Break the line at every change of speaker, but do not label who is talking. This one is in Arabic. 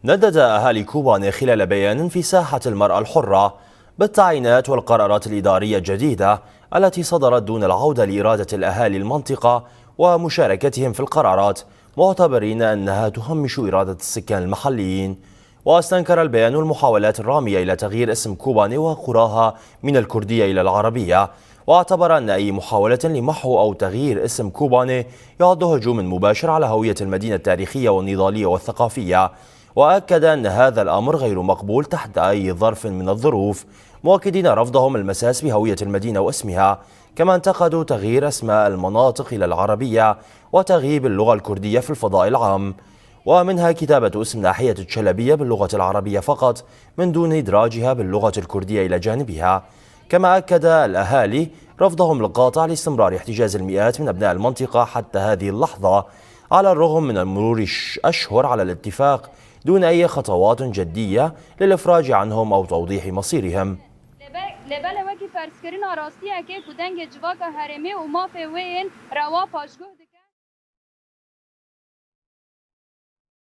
ندد أهالي كوباني خلال بيان في ساحة المرأة الحرة بالتعيينات والقرارات الإدارية الجديدة التي صدرت دون العودة لإرادة الأهالي المنطقة ومشاركتهم في القرارات، معتبرين أنها تهمش إرادة السكان المحليين. واستنكر البيان المحاولات الرامية إلى تغيير اسم كوباني وقراها من الكردية إلى العربية، واعتبر أن أي محاولة لمحو أو تغيير اسم كوباني يعد هجوم مباشر على هوية المدينة التاريخية والنضالية والثقافية، وأكد أن هذا الأمر غير مقبول تحت أي ظرف من الظروف، مؤكدين رفضهم المساس بهوية المدينة واسمها. كما انتقدوا تغيير أسماء المناطق إلى العربية وتغييب اللغة الكردية في الفضاء العام، ومنها كتابة اسم ناحية الشلبية باللغة العربية فقط من دون إدراجها باللغة الكردية إلى جانبها. كما أكد الأهالي رفضهم القاطع لاستمرار احتجاز المئات من أبناء المنطقة حتى هذه اللحظة، على الرغم من مرور أشهر على الاتفاق دون أي خطوات جدية للإفراج عنهم أو توضيح مصيرهم.